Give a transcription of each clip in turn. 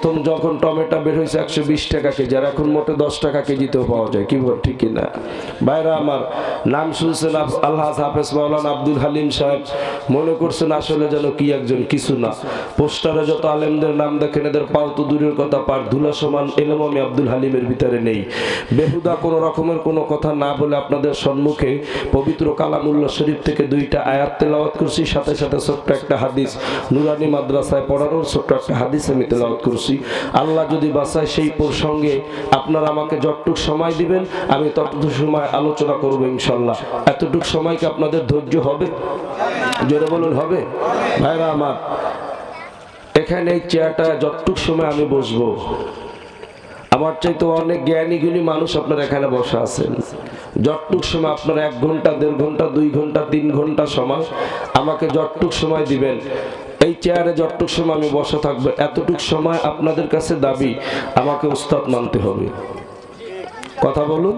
প্রথম যখন টমেটো বের হয়েছে 120 টাকা কেজি, আর এখন মোটে 10 টাকা কেজিতেও পাওয়া যায়, কি বল ঠিক কিনা? ভাইরা আমার, নাম শুনছেন আলহাজ হাফেজ মাওলানা আব্দুল হালিম সাহেব, মনে করছেন আসলে যেন কি একজন, কিছু না। পোস্টারে যত আলেমদের নাম দেখেন, এদের পাও তো দূরের কথা, পার ধুলা সমান এলম আমি আব্দুল হালিমের ভিতরে নেই। বেহুদা কোনো রকমের কোনো কথা না বলে আপনাদের সম্মুখে পবিত্র কালামুল্লাহ শরীফ থেকে 2টা আয়াত তেলাওয়াত করছি, সাথে সাথে ছোট্ট একটা হাদিস, নুরানি মাদ্রাসায় পড়ানোর ছোট্ট একটা হাদিস আমি তেলাওয়াত করছি। আল্লাহ যদি বাঁচায় সেই প্রসঙ্গে আপনারা আমাকে যতটুক সময় দিবেন, আমি ততটুকু সময় আলোচনা করবো ইনশাল্লাহ। এতটুক সময় কি আপনাদের ধৈর্য হবে? জোরে বলুন, হবে? ভাইরা আমার, এখানে এই চেয়ারটা যতটুক সময় আমি বসবো, আমার চাইতে অনেক জ্ঞানী গুণী মানুষ আপনারা এখানে বসে আছেন। যতটুক সময় আপনারা 1 ঘন্টা, 1.5 ঘন্টা, 2 ঘন্টা, 3 ঘন্টা সময় আমাকে যতটুক সময় দিবেন, এই চেয়ারে যতটুক সময় আমি বসে থাকবো, এতটুক সময় আপনাদের কাছে দাবি আমাকে উস্তাদ মানতে হবে। কথা বলুন।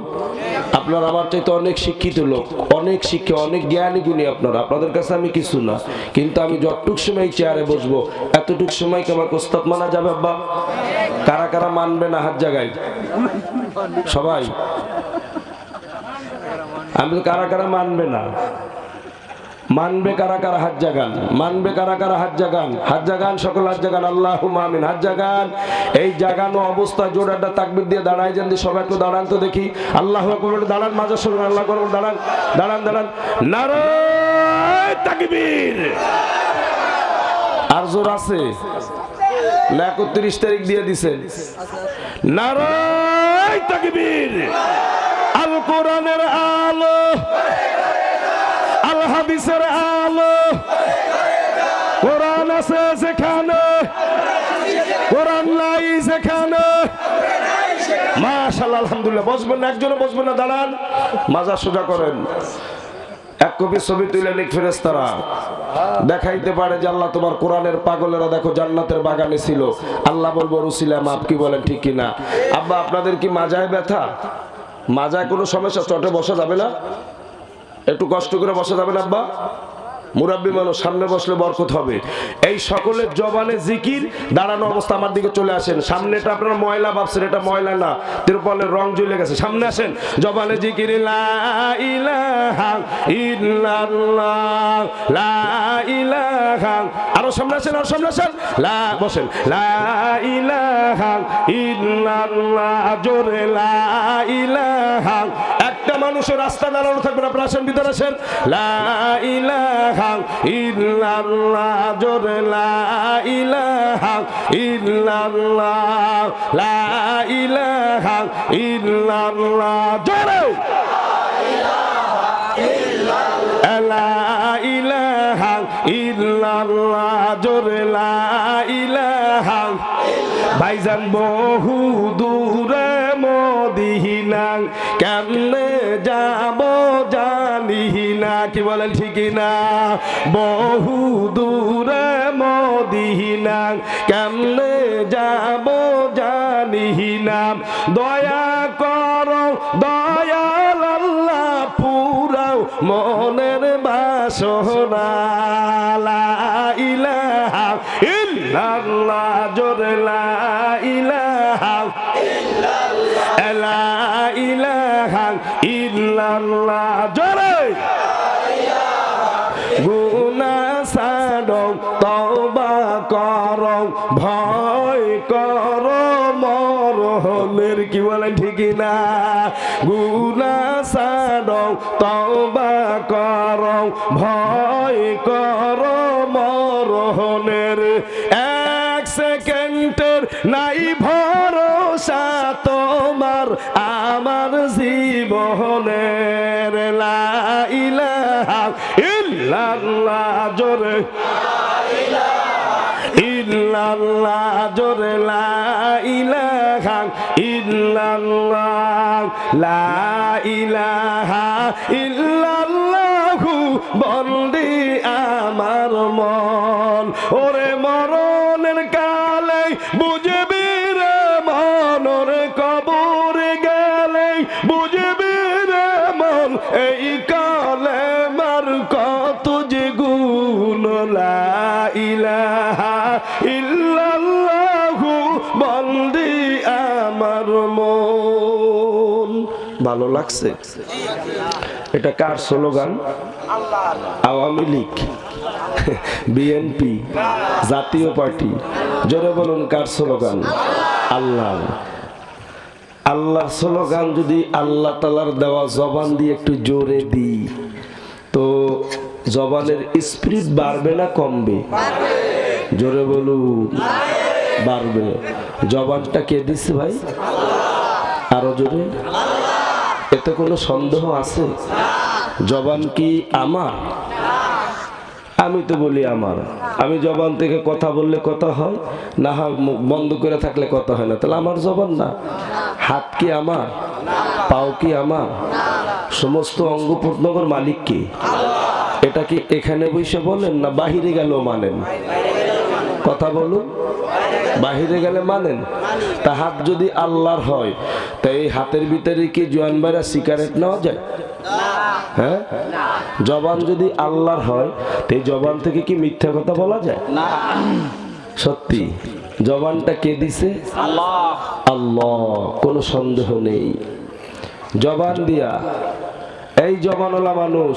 আপনারা আমার চাইতে অনেক শিক্ষিত লোক, অনেক শিক্ষা, অনেক জ্ঞানী গুণী আপনারা, আপনাদের কাছে আমি কিছু না, কিন্তু আমি যতটুক সময় এই চেয়ারে বসবো, এতটুক সময় কি আমাকে উস্তাদ মানা যাবে? আব্বা, কারা কারা মানবে না হাত জায়গায়? সবাই আমি তো, কারা কারা মানবে না? মানবে কারা কারা? হাত জাগান। মানবে কারা কারা? হাত জাগান, হাত জাগান, সকল হাত জাগান। আল্লাহুম্মা আমিন। হাত জাগান। এই জাগানো অবস্থায় জোরে একটা তাকবীর দিয়ে দাঁড়ায় যান। সবাই একটু দাঁড়ান তো দেখি। আল্লাহু আকবার। দাঁড়ান, মাঝে শুনুন। আল্লাহু আকবার। দাঁড়ান, দাঁড়ান, দাঁড়ান। নারায়ে তাকবীর। আর জোর আছে না? 31 তারিখ দিয়ে দিছেন। নারায়ে তাকবীর। আল কোরআনের আলো, আল হাদিসের আলো, কোরআন আছে যেখানে, কোরআন নাই যেখানে। মাশাআল্লাহ, আলহামদুলিল্লাহ। বসবেন না, একজনও বসবেন না, দাঁড়ান, মাজা সোজা করেন। 1 কপি ছবি তুলে লিখ ফেরেশতারা দেখাইতে পারে যে আল্লাহ তোমার কোরআনের পাগলেরা দেখো জান্নাতের বাগানে ছিল। আল্লাহ বলবো রুসিলা মাপ, কি বলেন ঠিক কিনা? আব্বা, আপনাদের কি মাজায় ব্যথা? মাজায় কোনো সমস্যা? চটে বসা যাবে না? একটু কষ্ট করে বসা যাবে না আব্বা? মুরাব্বি মানুষ, সামনে বসলে বরকত হবে। এই সকলের জবানে জিকির। দাঁড়ানো অবস্থা আমার দিকে চলে আসেন। সামনেটা আপনারা ময়লা ভাবছেন, এটা ময়লা না, তিরপলের রং জ্বলে গেছে। সামনে আসেন। জবানে জিকির, লা ইলাহা ইল্লাল্লাহ, লা ইলাহা। আরো সামনে আসেন, আরো সামনে আসেন। লা, বসেন। লা ইলাহা ইল্লাল্লাহ, জোরে লা ইলাহা। একটা মানুষের রাস্তা দাঁড়ানো থাকবে না, আপনারা আসেন, ভিতরে আসেন। লা ইলাহা ইল্লাল্লাহ, জোরে লা ইলাহা ইল্লাল্লাহ, লা ইলাহা ইল্লাল্লাহ, জোরে লা ইলাহা ইল্লাল্লাহ, জোরে লা ইলাহা। ভাইজান বহু দূরে মদিনা, কেমনে যাব জানি না, কি বলেন ঠিক না? বহু দূরে মদিনা, কেমনে যাব জানি না। দয়া করো দয়াল আল্লাহ, পুরাও মনের বাসনা। লা ইলাহা ইল্লাল্লাহ, জোরে লা ইলাহা ইল্লাল্লাহ, লা ইলাহা ইল্লাল্লাহ, জোরে। গুনাহ ছাড়ো, তওবা করো, ভয় করো মরণের, কি বলেন ঠিক না? গুনাহ ছাড়ো, তওবা করো, ভয় করো মরণের। 1 সেকেন্ডের নাই ভরসা তোমার আমার জীবনের। লা ইলাহা ইল্লাল্লাহ, জোরে ইল্লাল্লাহ, জোরে লা ইলাহা ইল্লাল্লাহ, লা ইলাহা ইল্লাল্লাহু বন্দি আমার মন। ওরে মরণের কালে বুঝবি রে মন, ওরে কবরে গেলে বুঝবি রে মন, এই কালে মার কত যে গুণ। লা ইলাহা ইল্লাল্লাহু বন্দি আমার মন। ভালো লাগছে? এটা কার স্লোগান? আওয়ামী লীগ, বিএনপি, জাতীয় পার্টি? জোরে বলুন, কার স্লোগান? আল্লাহ। আল্লাহর স্লোগান যদি আল্লাহ তাআলার দেওয়া জবান দিয়ে একটু জোরে দিই তো জবানের স্পিরিট বাড়বে না কমবে? জোরে বলুন, বাড়বে। জবানটা কে দিচ্ছে ভাই? আরো জোরে। এতে কোনো সন্দেহ আছে? জবান কি আমার? আমি তো বলি আমার। আমি জবান থেকে কথা বললে কথা হয়, না হয় মুখ বন্ধ করে থাকলে কথা হয় না। তাহলে আমার জবান না? হাত কি আমার? পাও কি আমার? সমস্ত অঙ্গ প্রত্যঙ্গের মালিক কে? এটা কি এখানে বসে বলেন না বাহিরে গেলেও মানেন? কথা বলুন। বাহিরে গেলে মানেন? তা হাত যদি আল্লাহর হয় তা এই হাতের ভিতরে কি জোয়ান বাইরা সিগারেট নেওয়া যায়? হ্যাঁ। জবান যদি আল্লাহর হয় তো এই জবান থেকে কি মিথ্যা কথা বলা যায়? সত্যি। জবানটা কে দিছে? আল্লাহ। আল্লাহ, কোনো সন্দেহ নেই। জবান দিয়া এই জবানওয়ালা মানুষ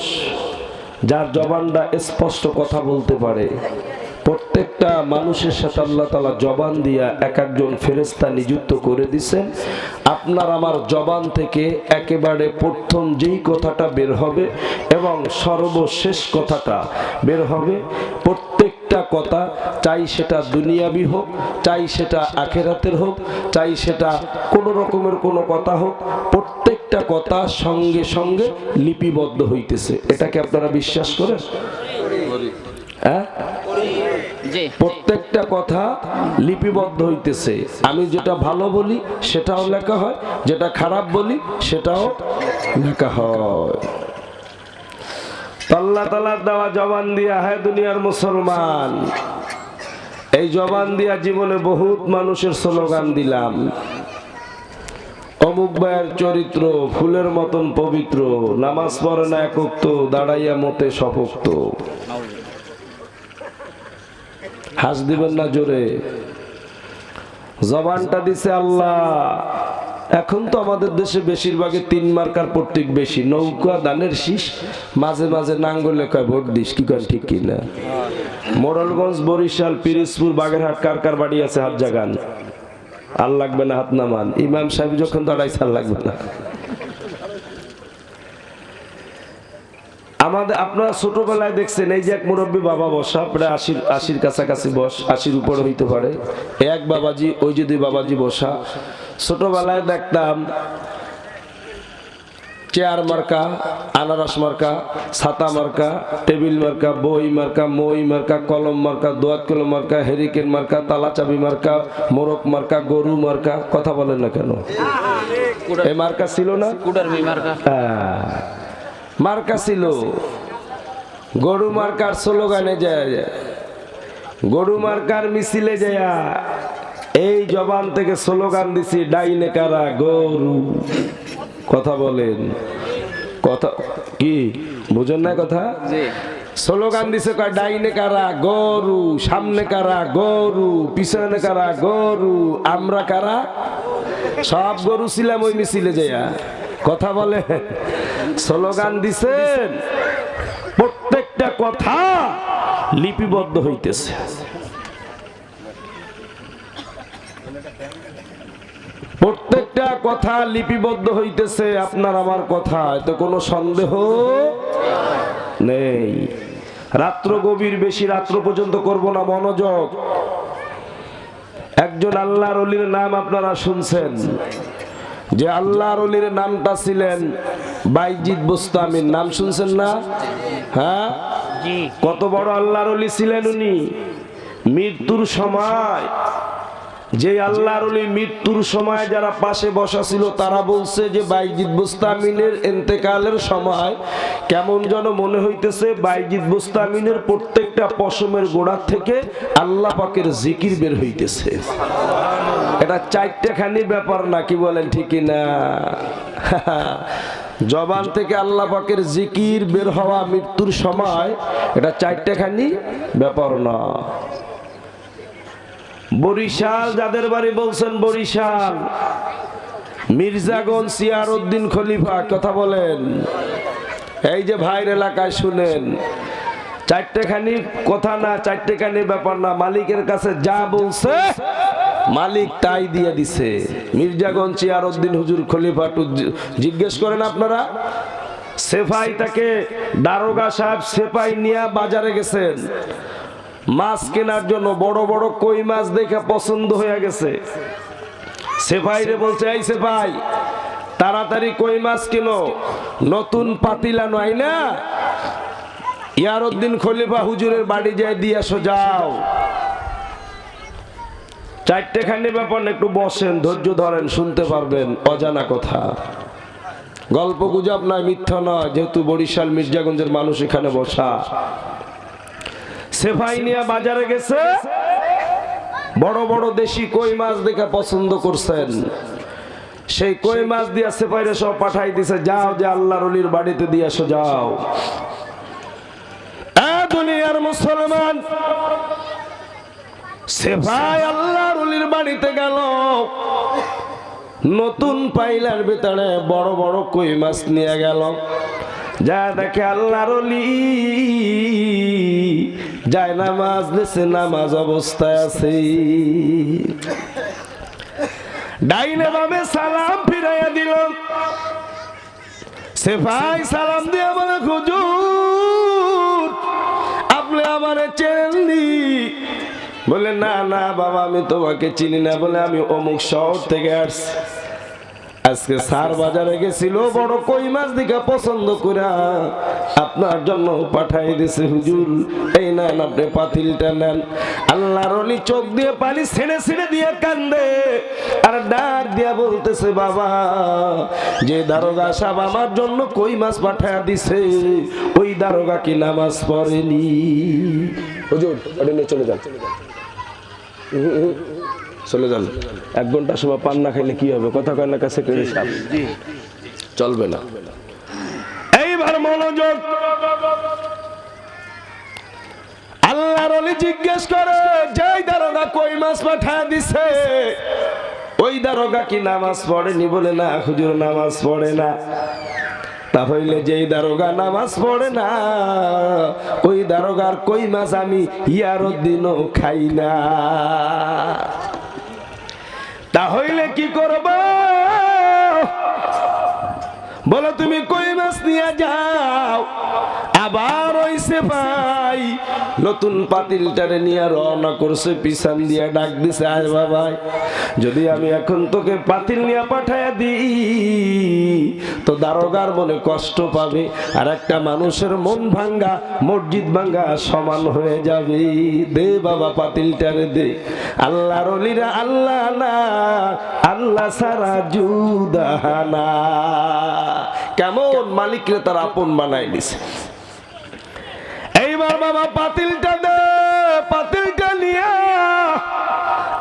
যার জবানটা স্পষ্ট কথা বলতে পারে, প্রত্যেকটা মানুষের সাথে আল্লাহ তাআলা জবান দিয়া এক একজন ফেরেশতা নিযুক্ত করে দিয়েছেন। আপনার আমার জবান থেকে একেবারে প্রথম যেই কথাটা বের হবে এবং সর্বশেষ কথাটা বের হবে, প্রত্যেকটা কথা, চাই সেটা দুনিয়াবি হোক, চাই সেটা আখিরাতের হোক, চাই সেটা কোনো রকমের কোনো কথা হোক, প্রত্যেকটা কথা সঙ্গে সঙ্গে লিপিবদ্ধ হইতেছে। এটাকে আপনারা বিশ্বাস করেন? হ্যাঁ, প্রত্যেকটা কথা লিপিবদ্ধ হইতেছে। আমি যেটা ভালো বলি সেটাও লেখা হয়, যেটা খারাপ বলি সেটাও লেখা হয়। আল্লাহ তাআলার দেওয়া জবান দিয়া হে দুনিয়ার মুসলমান, এই জবান দিয়া জীবনে বহুত মানুষের স্লোগান দিলাম। অমুক ভাইয়ের চরিত্র ফুলের মতন পবিত্র, নামাজ পড়ে না একক, দাঁড়াইয়া মতে শপক্ত। হাস দিবেন না জোরে। জবানটা দিছে আল্লাহ। এখন তো আমাদের দেশে বেশিরভাগই 3 মার্কার প্রতীক বেশি, নৌকা, ধানের শীষ, মাঝে মাঝে নাঙ্গলে কয় ভোট দিস। কি কয় ঠিক কিনা? মোড়লগঞ্জ, বরিশাল, পিরিজপুর, বাগেরহাট কার কার বাড়ি আছে? হাত জাগান। আর লাগবে না হাত নামান। ইমাম সাহেব যখন দাঁড়াইছে আর লাগবে না। আমাদের আপনারা ছোটবেলায় দেখছেন এই যে এক মুরব্বী বাবা বসা, প্রায় 80-80 কাছাকাছি বয়স, 80-র উপরে হইতে পারে। এক বাবাজি, ওই যে 2 বাবাজি বসা। ছোটবেলায় দেখতাম চেয়ার মার্কা, আনারস মার্কা, ছাতা মার্কা, টেবিল মার্কা, বই মার্কা, মই মার্কা, কলম মার্কা, দোয়াত কলম মার্কা, হেরিকেন মার্কা, তালা চাবি মার্কা, মোরক মার্কা, গরু মার্কা। কথা বলেন না কেন? এই মার্কা ছিল না? মার্কা ছিল। গরু মার্কার স্লোগানে যায়, গরু মার্কার মিছিলে যায় এই জবান থেকে স্লোগান দিছি, ডাইনে কারা? গরু। কথা বলেন, কথা কি বুঝেন না? কথা স্লোগান দিছে, ডাইনে কারা? গরু। সামনে কারা? গরু। পিছনে কারা? গরু। আমরা কারা? সব গরু ছিলাম ওই মিছিলে যায়। কথা বলে স্লোগান দিছেন, প্রত্যেকটা কথা লিপিবদ্ধ হইতেছে। প্রত্যেকটা কথা লিপিবদ্ধ হইতেছে। আপনার আমার কথা, এতে কোনো সন্দেহ নেই। রাত্র গভীর, বেশি রাত্র পর্যন্ত করব না, মনোযোগ। একজন আল্লাহর ওলির নাম আপনারা শুনছেন, যে আল্লাহর ওলির নামটা ছিলেন বাইজিদ বুস্তামির। নাম শুনছেন না? হ্যাঁ, কত বড় আল্লাহর ওলি ছিলেন উনি। মৃত্যুর সময়, যে আল্লাহর ওলি মৃত্যুর সময় যারা পাশে বসা ছিল তারা বলছে যে বাইজিদ বুস্তামিনের ইন্তেকালের সময় কেমন যেন মনে হইতেছে বাইজিদ বুস্তামিনের প্রত্যেকটা পশমের গোড়া থেকে আল্লাহ পাকের জিকির বের হইতেছে। এটা 4টেখানি ব্যাপার না, কি বলেন ঠিক না? জবান থেকে আল্লাহ পাকের জিকির বের হওয়া মৃত্যুর সময়, এটা 4টেখানি ব্যাপার না। বরিশাল যাদের বাড়ি বলছেন বরিশাল, মির্জাগঞ্জ সিয়ারউদ্দিন খলিফা, কথা বলেন। এই যে ভাইয়ের এলাকায় শুনেন, চারটেখানি কথা না, চারটেখানি ব্যাপার না, মালিকের কাছে যা বলছে মালিক তাই দিয়ে দিছে। মির্জাগঞ্জ সিয়ারউদ্দিন হুজুর খলিফা একটু জিজ্ঞেস করেন আপনারা। সেফাই তাকে দারোগা সাহেব সেফাই নিয়ে বাজারে গেছেন মাছ কেনার জন্য, বড় বড় কই মাছ দেখে পছন্দ হয়ে গেছে। সেফাইরে বলছে, এই সেফাই তাড়াতাড়ি কই মাছ কিনো, নতুন পাতিলা নয় না, ইয়ারউদ্দিন খলিফা হুজুরের বাড়ি যায় দিয়ে আসো যাও। চারটেখানি ব্যাপার, একটু বসেন, ধৈর্য ধরেন, শুনতে পারবেন অজানা কথা, গল্প গুজব নয়, মিথ্যা নয়, যেহেতু বরিশাল মির্জাগঞ্জের মানুষ এখানে বসা। সেফাই নিয়ে বাজারে গেছে, বড় বড় দেশি কই মাছ দেখে পছন্দ করছেন, সেই কই মাছ দিয়া সেফাইরে সব পাঠাই দিছে, যাও যে আল্লাহর ওলির বাড়িতে দিয়ে আসো যাও। দুনিয়ার মুসলমান, সেফাই আল্লাহর ওলির বাড়িতে গেল, নতুন পাইলার ভিতরে বড় বড় কই মাছ নিয়ে গেল, যা দেখে আল্লাহর ওলি যায় নামাজ নিছে, নামাজ অবস্থায় আছে, ডাইনে বামে সালাম ফিরাইয়া দিল। সেফাই সালাম দিয়ে বলে, হুজুর আপনি আমারে চেনেননি? বলে, না না বাবা আমি তোমাকে চিনি না। বলে, আমি অমুক শহর থেকে আসছি, আজকে সার বাজারে গেছিল, বড় কই মাছ দিকে পছন্দ করে আপনার জন্য পাঠাই দিছে হুজুর, এই নেন আপনি পাতিলটা নেন। আল্লাহর ওলি চোখ দিয়ে পানি ছেড়ে ছেড়ে দিয়ে কান্দে, আর ডাক দিয়া বলতেছে, বাবা যে দারোগা সাহেব আমার জন্য কই মাছ পাঠায় দিছে, ওই দারোগা কি নামাজ পড়েনি? হুজুর চলে যান, চলে যান, 1 ঘন্টা সময় পান না খাইলে কি হবে? কথা কয় না কাছে চলবে না। এইবার মনোযোগ, আল্লাহর ওলি জিজ্ঞেস করে, যেই দারোগা কই মাছ পাঠায় দিছে ওই দারোগা কি নামাজ পড়েনি? বলে, না হুজুর নামাজ পড়ে না। তাহলে যেই দারোগা নামাজ পড়ে না ওই দারোগার কই মাছ আমি ইয়ারউদ্দিনও খাই না। তাহলে কি করব? বলো, তুমি কই মাছ নিয়ে যাও। আবার ওই সেফাই নতুন পাতিলটারে নিয়ে রওনা করছে, পিছন দিয়ে ডাক দিছে, আয় বাবা যদি আমি এখন তোকে পাতিল নিয়ে পাঠাইয়া দিই তো দারোগার মনে কষ্ট পাবে, আর একটা মানুষের মন ভাঙ্গা মসজিদ ভাঙ্গা সমান হয়ে যাবে। দে বাবা পাতিলটারে দে। আল্লাহর ওলিরা আল্লাহ না, আল্লাহ সারা জুদাহানা। কেমন মালিকরে তার আপন বানাই দিছে। এইবার বাবা পাতিলটা দে, পাতিলটা নিয়ে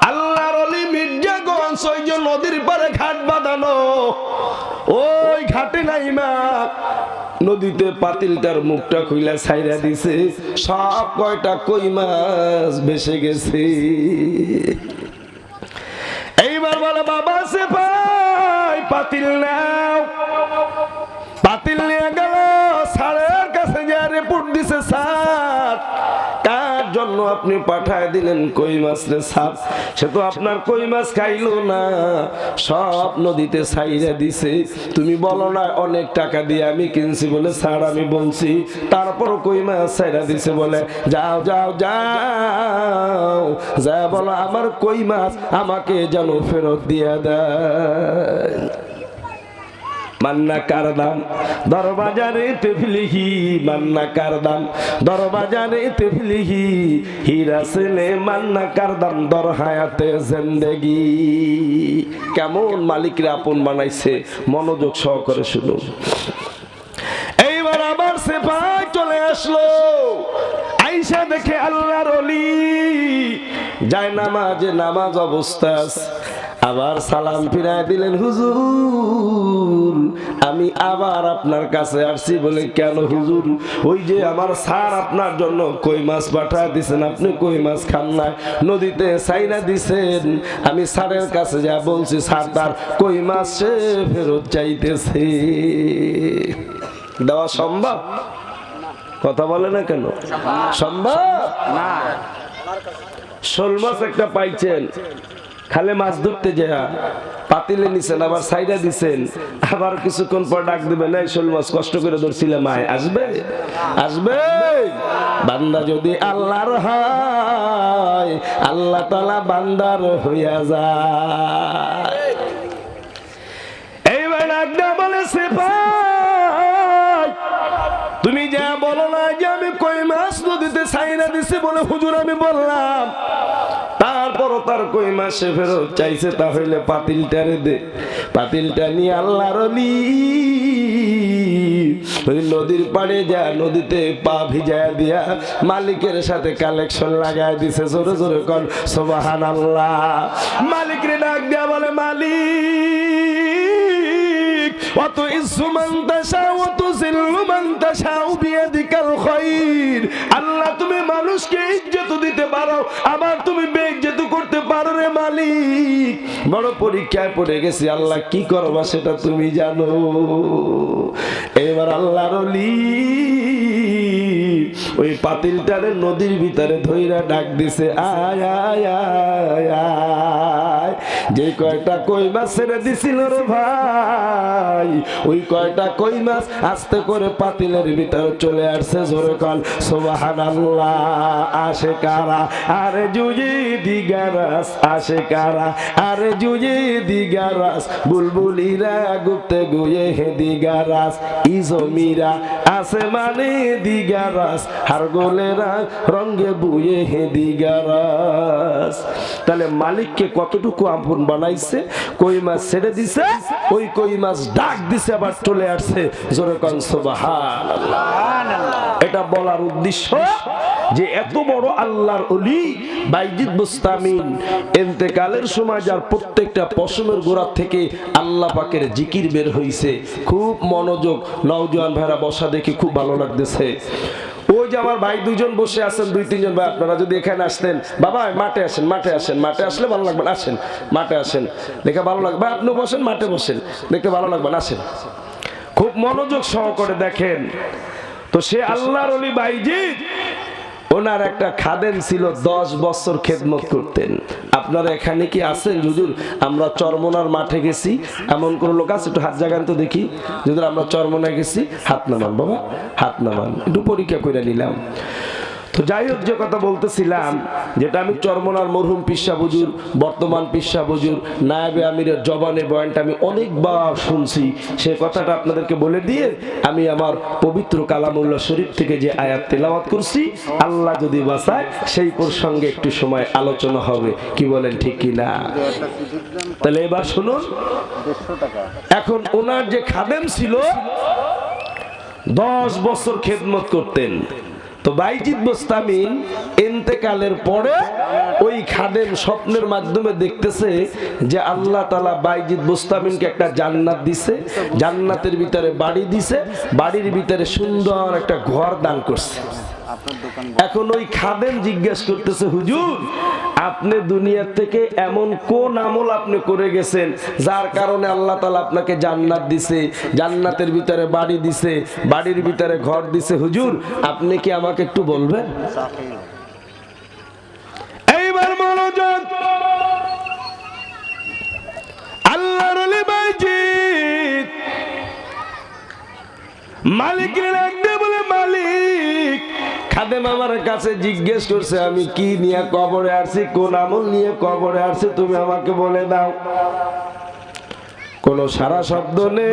আল্লাহর ওলি মির্জাগঞ্জ ওই যে নদীর পারে ঘাট বাঁধানো, ওই ঘাটে নাইমা নদীতে পাতিলটার মুখটা খুইলা ছাইরা দিছে, সব কয়টা কই মাছ ভেসে গেছে। এইবার বলে, বাবা সেফাই পাতিল নাও। পাতিল নিয়ে গেল, স্যারের কাছে যে রিপোর্ট দিছে, স্যার কার জন্য আপনি পাঠায় দিলেন কই মাছ রে স্যার? সে তো আপনার কই মাছ খাইলো না, সব নদীতে ছাইরা দিছে। তুমি বলো না অনেক টাকা দিয়ে আমি কিনছি? বলে, স্যার আমি বলছি, তারপরও কই মাছ ছাইরা দিছে। বলে, যাও যাও যাও, যা বলো আমার কই মাছ আমাকে যেন ফেরত দিয়ে দেয়। মান্না কার দাম দরবাজারে তেফলিহি, মান্না কার দাম দরবাজারে তেফলিহি, হীরা ছেলে মান্না কার দাম দর হায়াতে জিন্দেগি। কেমন মালিকরা আপন বানাইছে, মনোযোগ সহকারে শুনুন। এইবার আবার সেফাই চলে আসলো, আইসা দেখে আল্লাহর ওলি যায় নামাজে, নামাজ অবস্থা আছে। আবার সালাম ফিরায় দিলেন, হুজুর আমি আবার আপনার কাছে আসছি। বলে কেন হুজুর? ওই যে আমার স্যার আপনার জন্য কই মাছ পাঠায় দিছেন, আপনি কই মাছ খান না, নদীতে ছাইরা দিছেন। আমি স্যারের কাছে যা বলছি, স্যার তার কই মাছ সে ফেরত চাইতেছে। দেওয়া সম্ভব? কথা বলে না কেন? সম্ভব না। শোল মাছ একটা পাইছেন, খালে মাছ ধরতে যায় পাতিলে নিছেন, আবার সাইডা দিছেন, আবার কিছুক্ষণ পর ডাক দিবেন, এই শোল মাছ কষ্ট করে ধরছিলাম, আয়। আসবে? আসবে? বান্দা যদি আল্লাহর হয়, আল্লাহ তাআলা বান্দার হইয়া যায়। এইবার ডাকটা বলেছে, তুমি যা বলো না যে আমি কই মাছ নদীতে ছাইরা দিছি, বলে হুজুর আমি বললাম। তারপরও তার কই মাসে ফেরত চাইছে। তাহলে পাতিলটারে দে। পাতিলটা নিয়ে আল্লাহর ওলি ওই নদীর পাড়ে যা নদীতে পা ভিজায়া দিয়া মালিকের সাথে কালেকশন লাগায় দিছে। জোরে জোরে কোন সুবহানাল্লাহ। মালিকরে ডাক দিয়া বলে, মালিক অত ইজ্জু মান তাশা ওয়া তুযিল্লু মান তাশা বিয়াদিকাল খায়র। আল্লাহ তুমি মানুষকে ইজ্জত দিতে পারো, আবার তুমি বেইজ্জত করতে পারো রে মালিক। বড় পরীক্ষায় পড়ে গেছি, আল্লাহ কি করবা সেটা তুমি জানো। এবার আল্লাহর ওলি ওই পাতিলটারে নদীর ভিতরে ধইরা ডাক দিছে, আয় আয় আয় আয়। যে কয়টা কই মাছ ছেড়ে দিছিল রে ভাই, ওই কয়টা কই মাছ আস্তে করে পাতিলের ভিতরে চলে আসছে। জোরে কল সুবহানাল্লাহ। আসে কারা? আরে জুজি দিগারাস। আসে কারা? আরে জুজি দিগারাস। বুলবুলিরা গুপ্তে গুয়ে হে দিগারাস। ইজমিরা আসে মানে দিগারাস। হারগোলেরা রঙ্গে বুয়ে হে দিগারাস। তাহলে মালিককে কতটুকু আপন বানাইছে। কই মাছ ছেড়ে দিছে, ওই কই মাছ ডাক দিছে, আবার চলে আসছে। জোরে কোন সুবহানাল্লাহ। এটা বলার উদ্দেশ্য যে এত বড় আল্লাহর ওলি বাইজিদ বুস্তামিন ইন্তেকালের সময় যার প্রত্যেকটা পশমের গোড়া থেকে আল্লাহ পাকের জিকির বের হইছে। খুব মনোযোগ, নওজোয়ান ভাইরা বসা দেখে খুব ভালো লাগতেছে। ওই যে আমার ভাই দুইজন বসে আছেন, দুই তিনজন ভাই, আপনারা যদি এখানে আসতেন, বাবা মাঠে আসেন, মাঠে আসেন, মাঠে আসলে ভালো লাগবে, আসেন মাঠে আসেন, দেখে ভালো লাগবে। আপনি বসেন, মাঠে বসেন, দেখতে ভালো লাগবে, আসেন। খুব মনোযোগ সহকারে দেখেন। তো সে আল্লাহর ওলি বাইজিদ, ওনার একটা খাদেম ছিল, 10 বছর খেদমত করতেন। আপনারা এখানে কি আছেন? হুজুর আমরা চরমনার মাঠে গেছি, এমন কোন লোক আছে? একটু হাত জাগান তো দেখি। হুজুর আমরা চরমনায় গেছি, হাত নামান বাবা, হাত নামান, একটু পরীক্ষা করে নিলাম। তো যাই হোক, যে কথা বলতেছিলাম, যেটা আমি চরমনার মরহুম পিসা হুজুর, বর্তমান পিসা হুজুর নায়েবে আমিরের জবানে বয়ানটা আমি অনেকবার শুনছি। সে কথাটা আপনাদেরকে বলে দিয়ে আমি আমার পবিত্র কালামুল্লাহ শরীফ থেকে যে আয়াত তেলাওয়াত করছি, আল্লাহ যদি বাঁচায় সেই প্রসঙ্গে একটু সময় আলোচনা হবে। কি বলেন, ঠিক কি না? তাহলে এবার শুনুন। এখন ওনার যে খাদেম ছিল, 10 বছর খেদমত করতেন। তো বাইজিদ বুস্তামিন ইন্তেকালের পরে ওই খাদেম স্বপ্নের মাধ্যমে দেখতেছে যে আল্লাহ তাআলা বাইজিদ বুস্তামিনকে একটা জান্নাত দিছে, জান্নাতের ভিতরে বাড়ি দিছে, বাড়ির ভিতরে সুন্দর একটা ঘর দান করছে। এখন ওই খাদেম জিজ্ঞেস করতেছে, হুজুর আপনি দুনিয়া থেকে এমন কোন আমল আপনি করে গেছেন যার কারণে আল্লাহ তাআলা আপনাকে জান্নাত দিছে, জান্নাতের ভিতরে বাড়ি দিছে, বাড়ির ভিতরে ঘর দিছে, হুজুর আপনি কি আমাকে একটু বলবেন? এইবার মনোযোগ। আল্লাহর ওলি বাইজিদ মালিকের ডাকতে বলে, মালিক খাদেম আমার কাছে জিজ্ঞেস করছে আমি কি নিয়ে কবরে আসছি, কোন আমল নিয়ে কবরে আসছি, তুমি আমাকে বলে দাও। কোন সারা শব্দ নেই।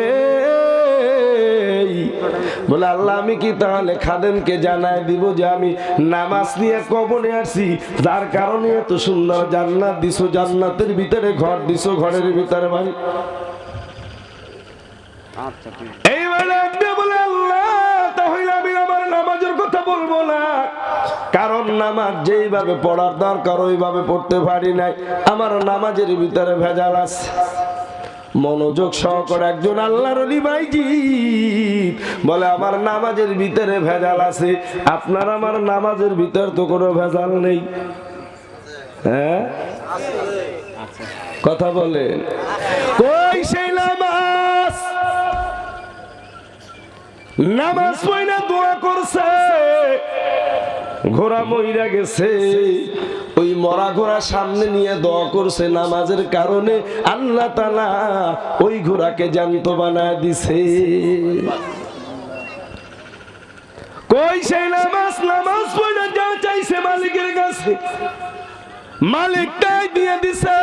বলে আল্লাহ আমি কি তাহলে খাদেমকে জানাই দিব যে আমি নামাজ নিয়ে কবরে আসছি, যার কারণে এত সুন্দর জান্নাত দিছো, জান্নাতের ভিতরে ঘর দিছো, ঘরের ভিতরে বাড়ি। এইবার বলে আল্লাহ তাহলে আমি আমার নামাজ নামাজের কথা বলবো না, কারণ নামাজ যেইভাবে পড়ার দরকার ওইভাবে পড়তে পারি নাই। আমার নামাজের ভিতরে ভেজাল আছে। মনোযোগ সহকারে একজন আল্লাহর ওলি ভাইজি বলে আমার নামাজের ভিতরে ভেজাল আছে। আপনার আমার নামাজের ভিতর তো কোনো ভেজাল নেই। হ্যাঁ, কথা বলেন, কই সেই নামাজ? নামাজ পড়া দোয়া করছে, ঘোড়া মইরা গেছে, ওই মরা ঘোড়া সামনে নিয়ে দোয়া করছে। নামাজের কারণে আল্লাহ তাআলা ওই ঘোড়াকে জ্যান্ত বানায় দিছে। কই সেই নামাজ? নামাজ পড়া যা চাইছে মালিকের কাছে, মালিকটাই দিয়ে দিছে।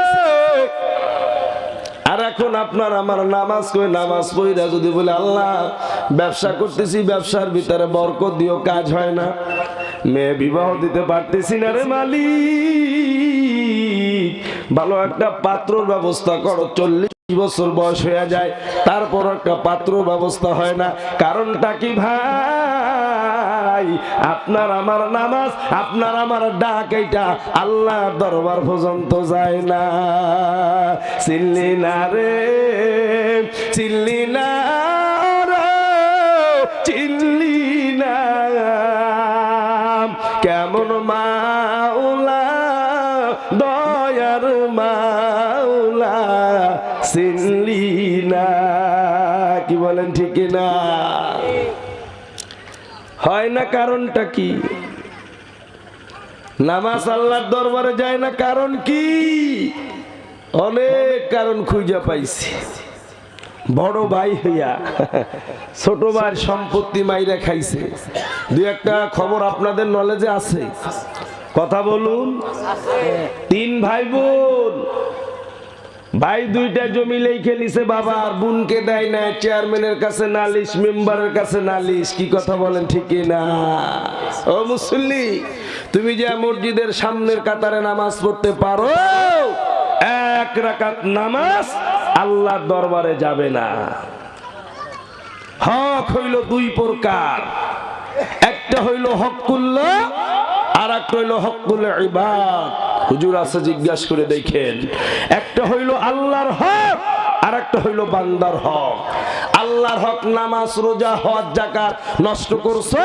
আর এখন আপনার আমার নামাজ কই? নামাজ পড়া যদি বলে আল্লাহ ব্যবসা করতেছি, ব্যবসার ভিতরে বরকত দিও, কাজ হয় না, মেয়ে বিবাহ দিতে পারতেছি না রে মালিক, ভালো একটা পাত্রর ব্যবস্থা করো। 40 বছর বয়স হয়ে যায়, তারপর একটা পাত্রর ব্যবস্থা হয় না। কারণটা কি ভাই? আপনার আমার নামাজ, আপনার আমার ডাক, এইটা আল্লাহর দরবার পর্যন্ত যায় না। চিল্লি না রে, চিল্লি না রে, চিল্লি না। কেমন মাওলা, দয়ার মাওলা, চিল্লি না। কি বলেন, ঠিক না? হয় না, কারণটা কি? নামাজ আল্লাহর দরবারে যায় না, কারণ কি? অনেক কারণ খুঁজে পাইছি। বড় ভাই হইয়া ছোট ভাইয়ের সম্পত্তি মাইরা খাইছে। দুই একটা খবর আপনাদের নলেজে আছে, কথা বলুন। 3 ভাই বোন, ভাই 2টা জমি লেখে নিছে, বাবা আর বোনকে দেয় না। চেয়ারম্যানের কাছে নালিশ, মেম্বারের কাছে নালিশ। কি কথা বলেন, ঠিক না? ও মুসল্লি, তুমি যে মসজিদের সামনের কাতারে নামাজ পড়তে পারো, 1 রাকাত নামাজ আল্লাহর দরবারে যাবে না। হক হইল 2 প্রকার, একটা হইল হকুল্লাহ, আর একটা হইল হকুল ইবাদ। হুজুর আছে, জিজ্ঞাসা করে দেখেন। একটা হইল আল্লাহর হক, আর একটা হইল বান্দার হক। আল্লাহর হক নামাজ, রোজা, হজ, যাকাত নষ্ট করছো,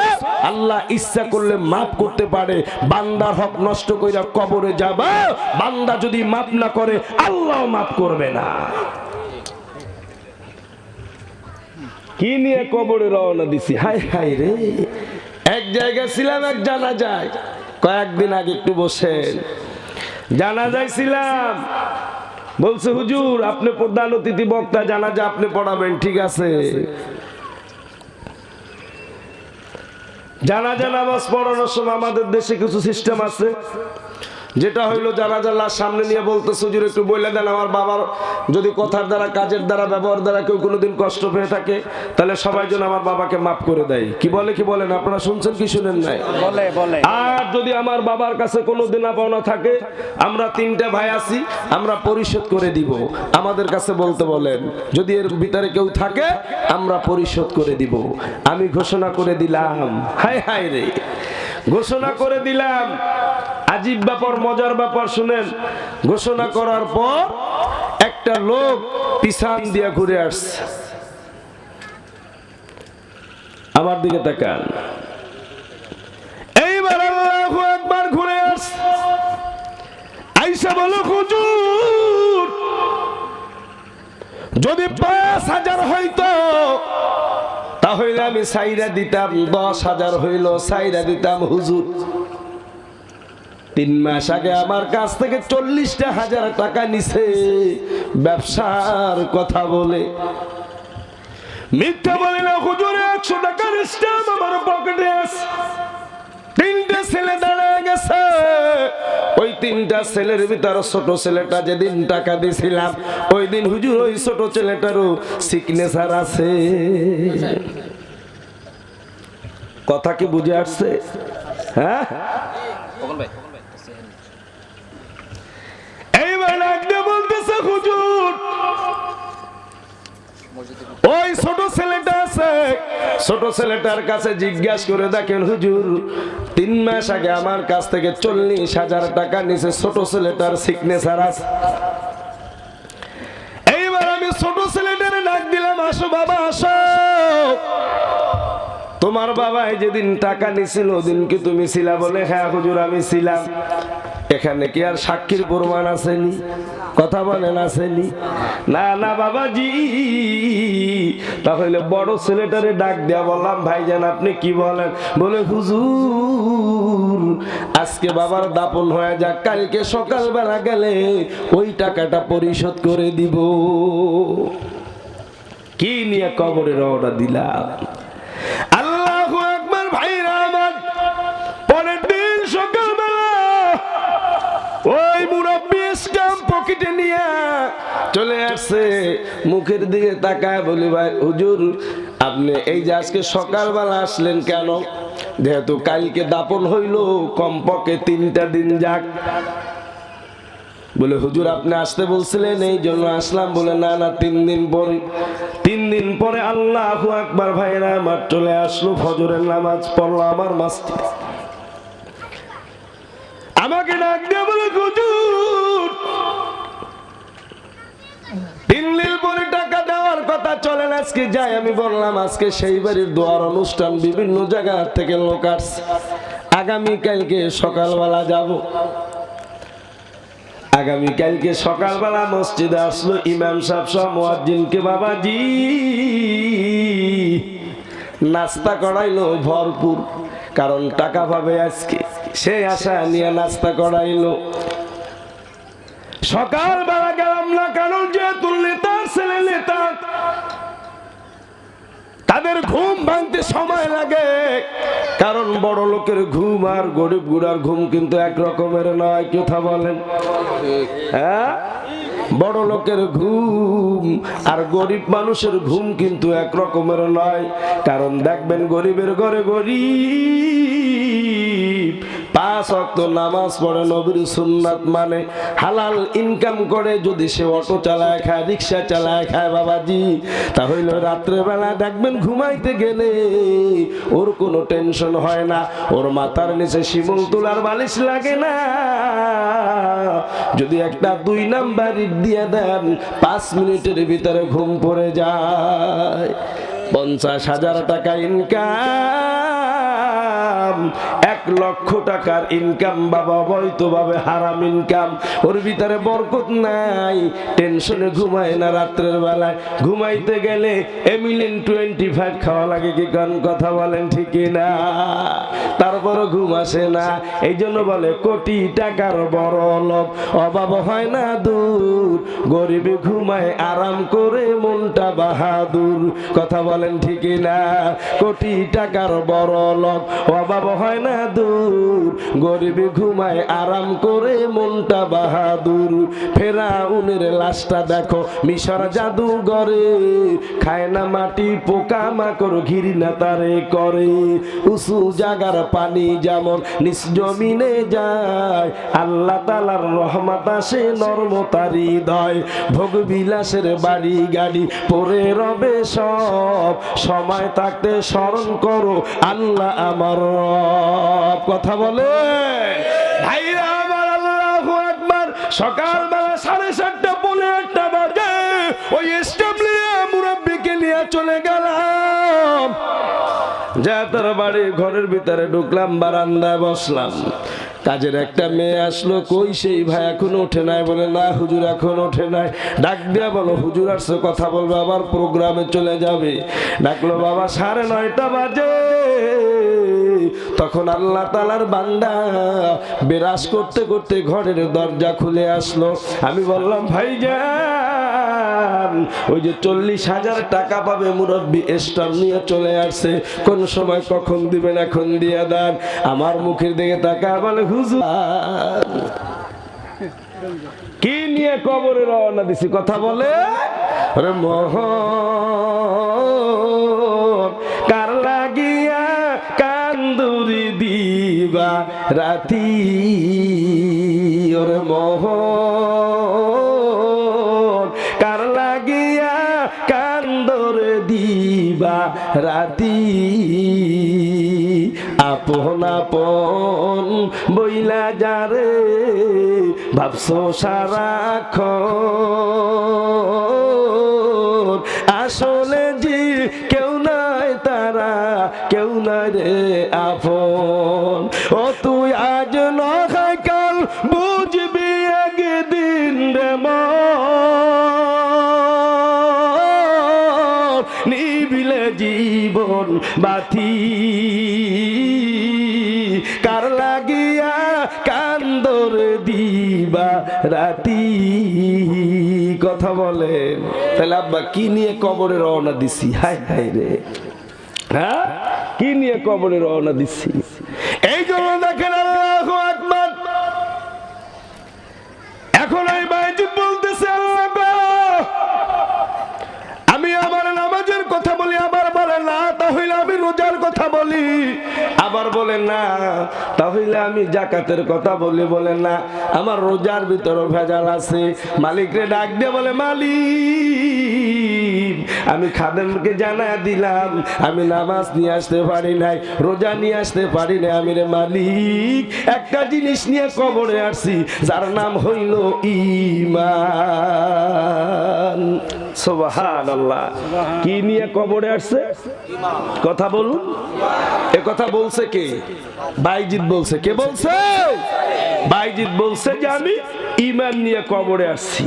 আল্লাহ ইচ্ছা করলে মাফ করতে পারে। বান্দার হক নষ্ট কইরা কবরে যাবা, বান্দা যদি মাফ না করে আল্লাহ মাফ করবে না। কি নিয়ে কবরে রওনা দিছি? হায় হায় রে, এক জায়গায় ছিলাম, এক জানাজায়, কয়েকদিন আগে একটু বসেন, জানাজায় ছিলাম। বলছে হুজুর আপনি প্রধান অতিথি বক্তা, জানাজা আপনি পড়াবেন। ঠিক আছে, জানাজা নামাজ পড়ানোর সময় আমাদের দেশে কিছু সিস্টেম আছে, যেটা হইলো জানাজার লাশ সামনে নিয়ে বলতেছে হুজুর একটু বলে দেন, আমার বাবার যদি কথার দ্বারা, কাজের দ্বারা, ব্যবহার দ্বারা কেউ কোনোদিন কষ্ট পেয়ে থাকে, তাহলে সবাই যেন আমার বাবাকে মাফ করে দেয়। কি বলে, কি বলেন? আপনারা শুনছেন কি শুনেন নাই? বলে। আর যদি আমার বাবার কাছে কোনো দেনা পাওনা থাকে, আমরা 3টা ভাই আছি, আমরা পরিশোধ করে দিব। আমাদের কাছে বলতে বলেন, যদি এর ভিতরে কেউ থাকে আমরা পরিশোধ করে দিব। আমি ঘোষণা করে দিলাম, হায় হায় রে, ঘোষণা করে দিলাম। আজীব ব্যাপার, মজার ব্যাপার শুনেন। ঘোষণা করার পর একটা লোক পিছন দিয়ে ঘুরে আসছে, আমার দিকে তাকান। এইবার আল্লাহু আকবার ঘুরে আসছে, আইসা বলো হুজুর যদি 5000 হইতো তাহলে আমি সাইরা দিতাম, 10,000 হইল সাইরা দিতাম। হুজুর 3 মাস আগে আমার কাছ থেকে 40,000 টাকা নিছে ব্যবসার কথা বলে। মিথ্যা বলে না হুজুর, 100 টাকার স্ট্যাম্প আমার পকেটে আছে। 3টে ছেলে দাঁড়ায় গেছে, ওই 3টা ছেলের ভিতর ছোট ছেলেটা যেদিন টাকা দিয়েছিলাম, ওই দিন হুজুর ওই ছোট ছেলেটারও সিগনেচার আছে। কথা কি বুঝে আসছে? হ্যাঁ, এইবার লাগতে বলতেছে হুজুর ওই ছোট ছেলেটা আছে, ছোট ছেলেটার কাছে জিজ্ঞাসা করে দেখেন হুজুর 3 মাস আগে আমার কাছ থেকে 40,000 টাকা নিছে, ছোট ছেলেটার সিগনেচার আছে। এইবার আমি ছোট ছেলেটারে ডাক দিলাম, আসো বাবা আসো, তোমার বাবা যেদিন টাকা নিছিল ওদিন কি তুমি ছিলা? বলে হ্যাঁ হুজুর আমি ছিলাম। এখানে কি আর সাক্ষীর প্রমাণ আসেনি? কথা বলেন আসেনি? না না বাবাজি। তাহলে বড় ছেলেটারে ডাক দেয়া বললাম, ভাইজান আপনি কি বলেন? বলে হুজুর আজকে বাবার দাপন হয়ে যাক, কালকে সকালবেলা গেলে ওই টাকাটা পরিশোধ করে দিব। কি নিয়ে কবরে রওনা দিলাম। আল্লাহু আকবার। ভাইরা আমার, পরের দিন সকালবেলা ওই মুরব্বি স্ট্যাম্প পকেটে নিয়ে চলে আসছে, মুখের দিকে তাকায় বলি, ভাই হুজুর আপনি এই যে আজকে সকালবেলা আসলেন কেন? যেহেতু কালকে দাপন হইল, কমপক্ষে 3টা দিন যাক। বলে হুজুর আপনি আসতে বলছিলেন এই জন্য আসলাম। বলে না না 3 দিন পরে। 3 দিন পরে আল্লাহু আকবার। ভাইরা আমার, চলে আসলো, ফজরের নামাজ পড়লো আমার মসজিদে। আমাকে ডাক দিয়ে বলে হুজুর 3 দিন পরে টাকা দেওয়ার কথা, চলেন আজকে যাই। আমি বললাম আজকে সেই বাড়ির দোয়ার অনুষ্ঠান, বিভিন্ন জায়গা থেকে লোক আসছে, আগামীকালকে সকালবেলা যাব। আগামীকালকে সকালবেলা মসজিদে আসলো ইমাম সাহেব সহ মুয়াজ্জিনকে, বাবাজি নাস্তা করাইলো ভরপুর, কারণ টাকা পাবে আজকে, সেই আশা নিয়ে নাস্তা করাইলো। সকালবেলা গেলাম না, কারণ যেহেতু নেতার ছেলে নেতা, তাদের ঘুম ভাঙতে সময় লাগে। কারণ বড় লোকের ঘুম আর গরিব গুড়ার ঘুম কিন্তু এক রকমের নয়। কথা বলেন? হ্যাঁ, বড় লোকের ঘুম আর গরিব মানুষের ঘুম কিন্তু এক রকমের নয়। কারণ দেখবেন গরিবের ঘরে গরিব 5 ওয়াক্ত নামাজ পড়ে, নবীর সুন্নাত মানে, হালাল ইনকাম করে। যদি সে অটো চালায় খায়, রিক্সা চালায় খায় বাবাজি, তাহলে রাত্রেবেলা দেখবেন ঘুমাইতে গেলে ওর কোনো টেনশন হয় না, ওর মাথার নিচে শিমুল তোলার বালিশ লাগে না। যদি একটা 2 নাম্বার ইট দিয়ে দেন, 5 মিনিটের ভিতরে ঘুম পড়ে যায়। 50,000 টাকা ইনকাম, 1 লক্ষ টাকার ইনকাম বাবা বৈধভাবে হারাম ইনকাম, ওর ভিতরে বরকত নাই, টেনশনে ঘুমায় না রাত্রের বেলায়। ঘুমাইতে গেলে এমিলিন 25 খাওয়া লাগে। কি কোন কথা বলেন? ঠিক না? তারপরও ঘুম আসে না। এই জন্য বলে কোটি টাকার বড় লোক, অভাব হয় না দূর, গরিবে ঘুমায় আরাম করে মনটা বাহাদুর। কথা বলেন ঠিক না? কোটি টাকার বড় লোক, অভাব হয় না দূর, গরিবে ঘুমায় আরাম করে মনটা বাহাদুর। ফেরাউনের লাশটা দেখো মিশর জাদুঘরে, খায় না মাটি পোকা মাকড়, ঘৃণা তারে করে। উঁচু জাগার পানি যেমন নিজ জমিনে যায়, আল্লাহ তাআলার রহমত আসে নরম তার হৃদয়। ভোগ বিলাসের বাড়ি গাড়ি পরে রবে সব, সময় থাকতে স্মরণ করো আল্লাহ আমার রব। কথা বলে ভাইরা আমার, আল্লাহু আকবার। সকালবেলা 7:30 পৌনে 8টা বাজে ওই স্টেপ নিয়ে মুরব্বিকে নিয়ে চলে গেলাম। যা তার বাড়ি ঘরের ভিতরে ঢুকলাম, বারান্দায় বসলাম। কাজের একটা মেয়ে আসলো, কই সেই ভাই এখনো ওঠে নাই? বলে না হুজুর এখন ওঠে নাই। ডাক দিয়া বলো হুজুর আসছে, কথা বলবে, আবার প্রোগ্রামে চলে যাবে। ডাকলো বাবা 9:30 বাজে। তখন আল্লাহ তাআলার বান্দা বিরাজ করতে করতে ঘরের দরজা খুলে আসলো। আমি বললাম ভাইজান ওই যে 40,000 টাকা পাবে মুরব্বি স্ট্যাম্প নিয়ে চলে আসছে, কোন সময় কখন দিবেন এখন দিয়ে দেন। আমার মুখের দিকে তাকায় বলে হুজুর কি নিয়ে কবরে রওনা দিছি? কথা বলে আরে মোহন কার লাগিয়া কান্দুরি দিবা রাতি, ওরে মোহন কার লাগিয়া কান্দরে দিবা রাতি আপন আপন বইলা যারে ভাবছো সারাক্ষণ আসলে যে কেউ নাই তারা কেউ নাই রে আপন ও তুই আজ নয় কাল বুঝবি একদিন রে নিবিলে জীবন বাতি কার লাগিয়া কান্দর দিবা রাতি কথা বলেন তাহলে আব্বা কি নিয়ে কবরে রওনা দিছি হায় হায় রে হ্যাঁ কি নিয়ে কবরে রওনা দিছি এই জন্য দেখেন আল্লাহু আকবার এখন এই বাইজিদ বলতেছে আল্লাহ গো আমি আমার নামাজের কথা বলি আবার বলে না তাহলে আমি রোজার কথা বলি আবার বলে না তাহলে আমি যাকাতের কথা বলি বলে না আমার রোজার ভিতরে ভেজাল আছে মালিকরে ডাক দিয়ে বলে মালিক আমি খাদেমকে জানায় দিলাম আমি নামাজ নিয়ে আসতে পারি নাই রোজা নিয়ে আসতে পারি না আমি রে মালিক একটা জিনিস নিয়ে কবরে আসছি যার নাম হইল ঈমান সুবহানাল্লাহ কি নিয়ে কবরে আসছে কথা বলুন এ কথা বলছে কে বাইজিদ বলছে কে বলছে বাইজিদ বলছে যে আমি ঈমান নিয়ে কবরে আসছি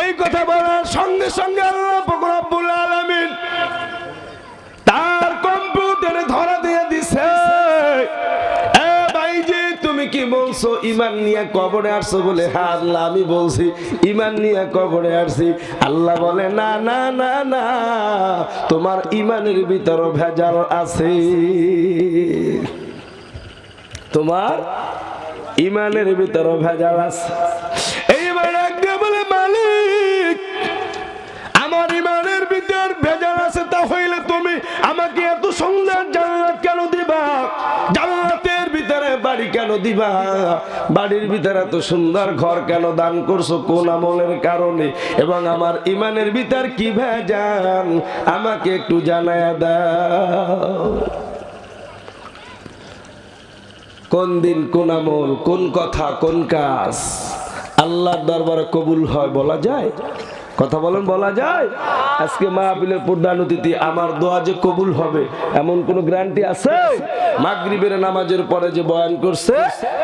এই কথা বলার সঙ্গে সঙ্গে আল্লাহ পাক রব্বুল আলামিন তার কম্পিউটারে ধরা দিয়ে দিছে এ বাইজিদ তুমি কি বলছো ঈমান নিয়ে কবরে আসছো বলে হ্যাঁ আল্লাহ আমি বলছি ঈমান নিয়ে কবরে আসছি আল্লাহ বলে না না না না তোমার ঈমানের ভিতরে ভেজাল আছে তোমার ঈমানের ভিতরে ভেজাল আছে এইবার আগে বলে মালিক আমার ঈমানের ভিতর ভেজাল আছে তাহলে তুমি আমাকে এত সুন্দর জান্নাত কেন দিবা জান্নাতের ভিতরে বাড়ি কেন দিবা বাড়ির ভিতরে এত সুন্দর ঘর কেন দান করছো কোন আমলের কারণে এবং আমার ঈমানের ভিতর কি ভেজাল আমাকে একটু জানায়া দাও কোন দিন কোন আমল কোন কথা কোন কাজ আল্লাহর দরবারে কবুল হয় বলা যায় কথা বলেন বলা যায় আজকে মাহফিলের প্রধান অতিথি আমার দোয়া যে কবুল হবে এমন কোন গ্যারান্টি আছে মাগরিবের নামাজের পরে যে বয়ান করছে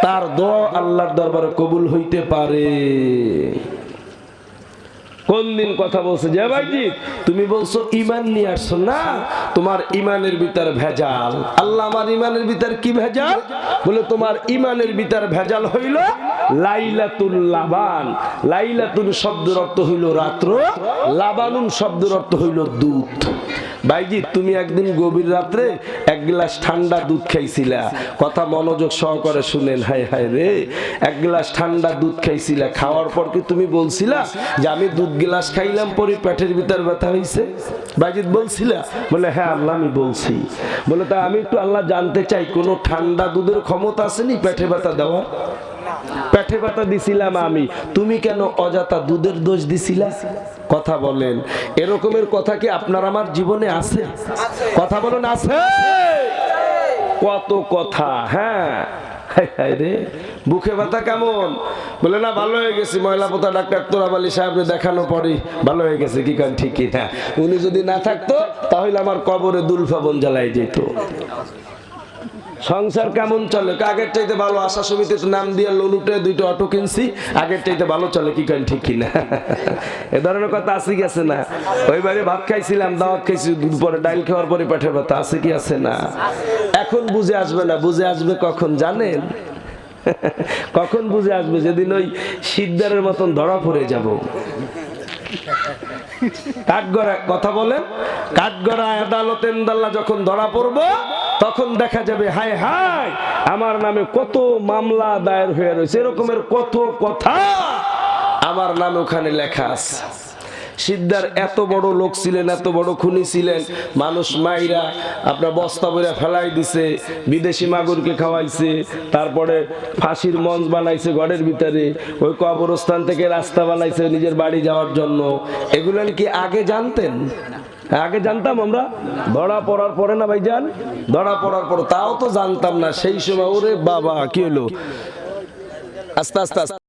তার দোয়া আল্লাহর দরবারে কবুল হইতে পারে কোন দিন কথা বলছে যে ভাইজি তুমি বলছো ঈমান নিয়ে আসছো না তোমার ঈমানের ভিতর ভেজাল আল্লাহ আমার ঈমানের ভিতর কি ভেজাল বলে তোমার ঈমানের ভিতর ভেজাল হইল লাইলাতুল লাবান লাইলাতুল শব্দের অর্থ হইল রাত্র লাবানুন শব্দের অর্থ হইল দুধ ভাইজি তুমি একদিন গভীর রাত্রে এক গ্লাস ঠান্ডা দুধ খাইছিলা কথা মনোযোগ সহকারে শুনেন হায় হায় রে এক গ্লাস ঠান্ডা দুধ খাইছিলা খাওয়ার পর কি তুমি বলছিলা যে আমি দুধ গ্লাস খাইলাম পরে পেটের ভিতর ব্যথা হইছে ভাইজি বলছিলা বলে হ্যাঁ আল্লাহ আমি বলছি বলে তা আমি একটু আল্লাহ জানতে চাই কোন ঠান্ডা দুধের ক্ষমতা আছে নি পেটে ব্যথা দেওয়ার পেটে ব্যথা দিছিলাম আমি তুমি কেন অযথা দুধের দোষ দিছিলা কথা বলেন এরকমের কথা কি আপনার আমার জীবনে আছে কথা বলেন আছে কত কথা হ্যাঁ রে বুকে ব্যথা কেমন বলে না ভালো হয়ে গেছে ময়লা পোতা ডাক্তার তোরাব আলী সাহেবরে দেখানো পরে ভালো হয়ে গেছে কি কারণ ঠিকই না উনি যদি না থাকতো তাহলে আমার কবরে দুলফাবন জ্বালাই যেত সংসার কেমন চলে আগের চাইতে ভালো আশা সমিতি নাম দিয়ে লোন উঠে দুইটা অটো কিনছি আগের চাইতে ভালো চলে কি কেন ঠিক কিনা এ ধরনের কথা আছে কি আছে না ওইবারে ভাত খাইছিলাম দাওয়াত খাইছি পরে ডাইল খাওয়ার পরে পেটে ব্যথা আছে কি আছে না এখন বুঝে আসবে না বুঝে আসবে কখন জানেন কখন বুঝে আসবে যেদিন ওই সিদ্ধারের মতন ধরা পড়ে যাব কাঠগড়া কথা বলেন কাঠগড়া আদালতে ইনশাআল্লাহ যখন ধরা পড়ব তখন দেখা যাবে হায় হায় আমার নামে কত মামলা দায়ের হয়ে রয়েছে এরকমের কত কথা আমার নাম ওখানে লেখা আছে সিদ্ধার এত বড় লোক ছিলেন, এত বড় খুনি ছিলেন, মানুষ মাইরা আপনার বস্তা বইরা ফেলাই দিছে, বিদেশি মাগুরকে খাওয়াইছে, তারপরে ফাঁসির মঞ্চ বানাইছে ঘরের ভিতরে, ওই কবরস্থান থেকে রাস্তা বানাইছে নিজের বাড়ি যাওয়ার জন্য। এগুলো কি আগে জানতেন? আগে জানতাম আমরা? ধরা পড়ার পরে না ভাইজান? ধরা পড়ার পর তাও তো জানতাম না সেই সময়। ওরে বাবা, কি হলো? আস্তে আস্তে